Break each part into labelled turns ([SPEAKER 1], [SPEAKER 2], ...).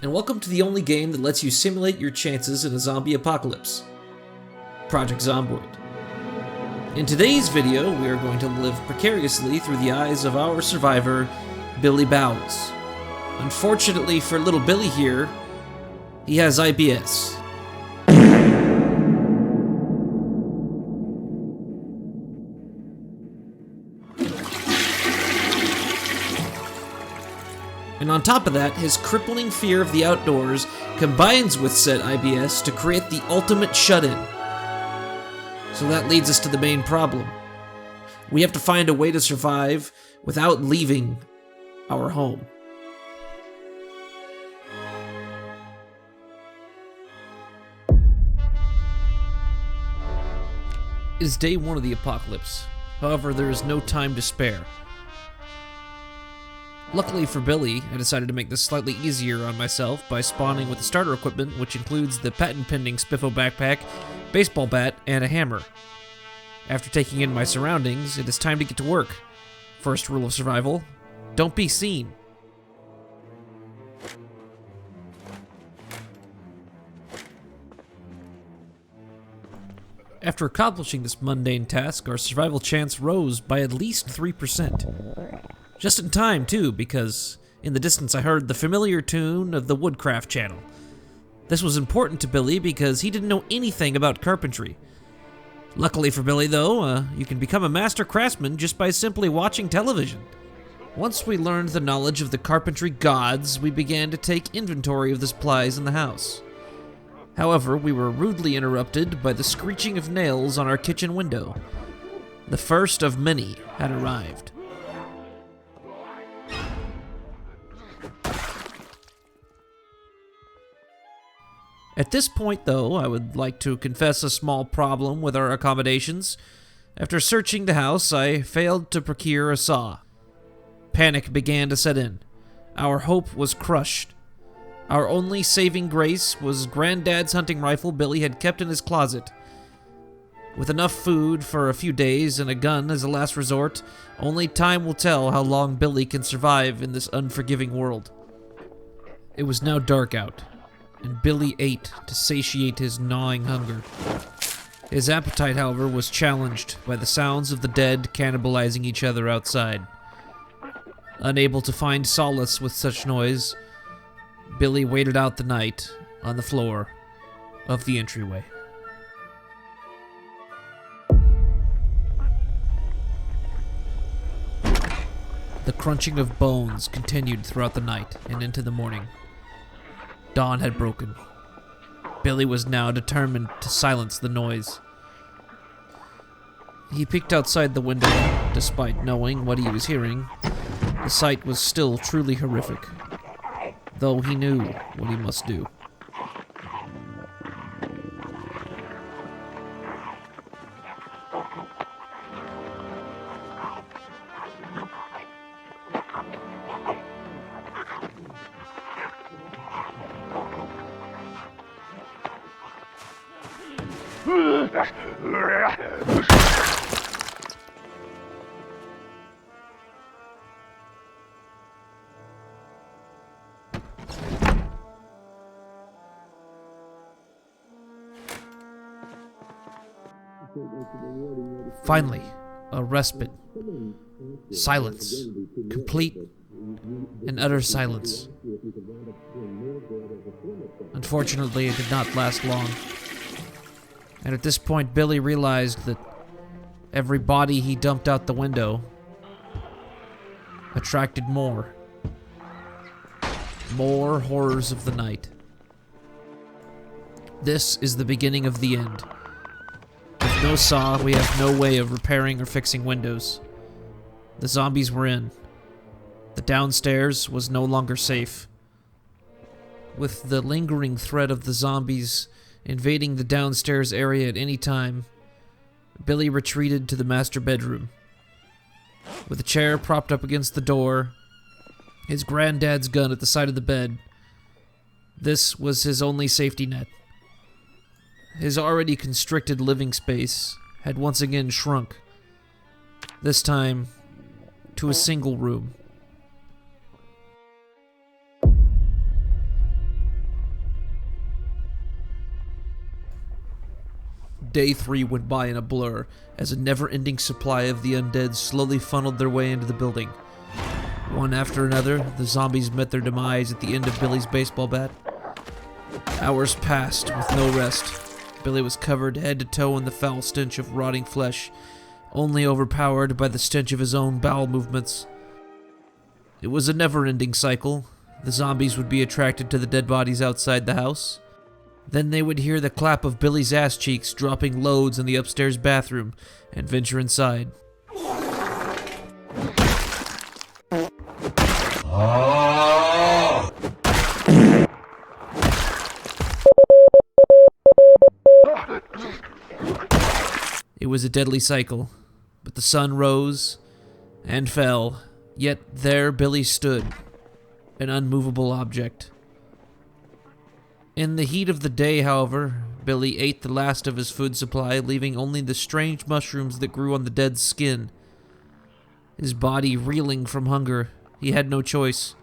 [SPEAKER 1] and welcome to the only game that lets you simulate your chances in a zombie apocalypse, Project Zomboid. In today's video, we are going to live precariously through the eyes of our survivor, Billy Bowels. Unfortunately for little Billy here, he has IBS. And on top of that, his crippling fear of the outdoors combines with said IBS to create the ultimate shut-in. So that leads us to the main problem. We have to find a way to survive without leaving our home. It is day one of the apocalypse. However, there is no time to spare. Luckily for Billy, I decided to make this slightly easier on myself by spawning with the starter equipment, which includes the patent-pending Spiffo backpack, baseball bat, and a hammer. After taking in my surroundings, it is time to get to work. First rule of survival: don't be seen. After accomplishing this mundane task, our survival chance rose by at least 3%. Just in time, too, because in the distance I heard the familiar tune of the Woodcraft channel. This was important to Billy because he didn't know anything about carpentry. Luckily for Billy, though, you can become a master craftsman just by simply watching television. Once we learned the knowledge of the carpentry gods, we began to take inventory of the supplies in the house. However, we were rudely interrupted by the screeching of nails on our kitchen window. The first of many had arrived. At this point, though, I would like to confess a small problem with our accommodations. After searching the house, I failed to procure a saw. Panic began to set in. Our hope was crushed. Our only saving grace was Granddad's hunting rifle Billy had kept in his closet. With enough food for a few days and a gun as a last resort, only time will tell how long Billy can survive in this unforgiving world. It was now dark out, and Billy ate to satiate his gnawing hunger. His appetite, however, was challenged by the sounds of the dead cannibalizing each other outside. Unable to find solace with such noise, Billy waited out the night on the floor of the entryway. The crunching of bones continued throughout the night and into the morning. Dawn had broken. Billy was now determined to silence the noise. He peeked outside the window. Despite knowing what he was hearing, the sight was still truly horrific, though he knew what he must do. Finally, a respite. Silence. Complete and utter silence. Unfortunately, it did not last long. And at this point, Billy realized that every body he dumped out the window attracted more horrors of the night. This is the beginning of the end. With no saw, we have no way of repairing or fixing windows. The zombies were in. The downstairs was no longer safe. With the lingering threat of the zombies invading the downstairs area at any time, Billy retreated to the master bedroom. With a chair propped up against the door, his granddad's gun at the side of the bed, this was his only safety net. His already constricted living space had once again shrunk, this time to a single room. Day 3 went by in a blur, as a never-ending supply of the undead slowly funneled their way into the building. One after another, the zombies met their demise at the end of Billy's baseball bat. Hours passed with no rest. Billy was covered head to toe in the foul stench of rotting flesh, only overpowered by the stench of his own bowel movements. It was a never-ending cycle. The zombies would be attracted to the dead bodies outside the house. Then they would hear the clap of Billy's ass cheeks dropping loads in the upstairs bathroom and venture inside. It was a deadly cycle, but the sun rose and fell, yet there Billy stood, an unmovable object. In the heat of the day, however, Billy ate the last of his food supply, leaving only the strange mushrooms that grew on the dead's skin. His body reeling from hunger, he had no choice.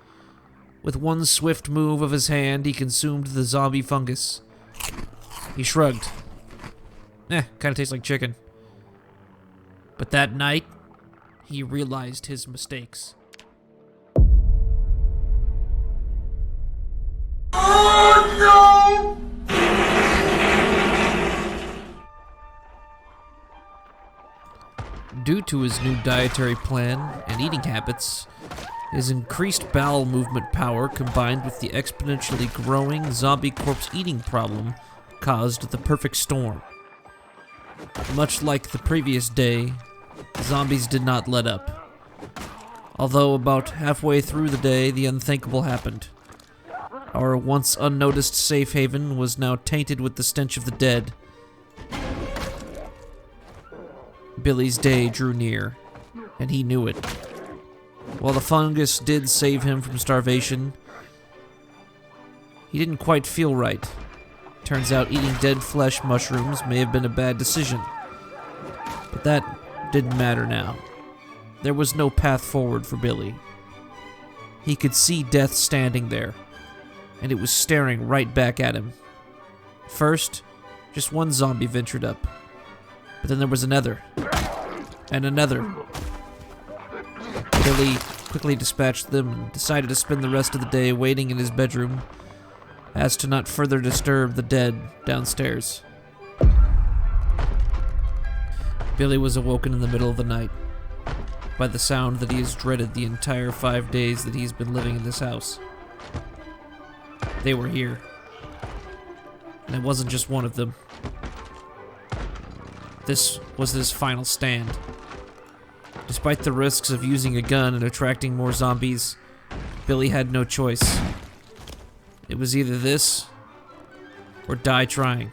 [SPEAKER 1] With one swift move of his hand, he consumed the zombie fungus. He shrugged. Kinda tastes like chicken. But that night, he realized his mistakes. Oh, no! Due to his new dietary plan and eating habits, his increased bowel movement power combined with the exponentially growing zombie corpse eating problem caused the perfect storm. Much like the previous day, the zombies did not let up. Although about halfway through the day, the unthinkable happened. Our once unnoticed safe haven was now tainted with the stench of the dead. Billy's day drew near, and he knew it. While the fungus did save him from starvation, he didn't quite feel right. Turns out eating dead flesh mushrooms may have been a bad decision. But that didn't matter now. There was no path forward for Billy. He could see death standing there, and it was staring right back at him. First, just one zombie ventured up. But then there was another, and another. Billy quickly dispatched them and decided to spend the rest of the day waiting in his bedroom as to not further disturb the dead downstairs. Billy was awoken in the middle of the night by the sound that he has dreaded the entire 5 days that he's been living in this house. They were here. And it wasn't just one of them. This was his final stand. Despite the risks of using a gun and attracting more zombies, Billy had no choice. It was either this, or die trying.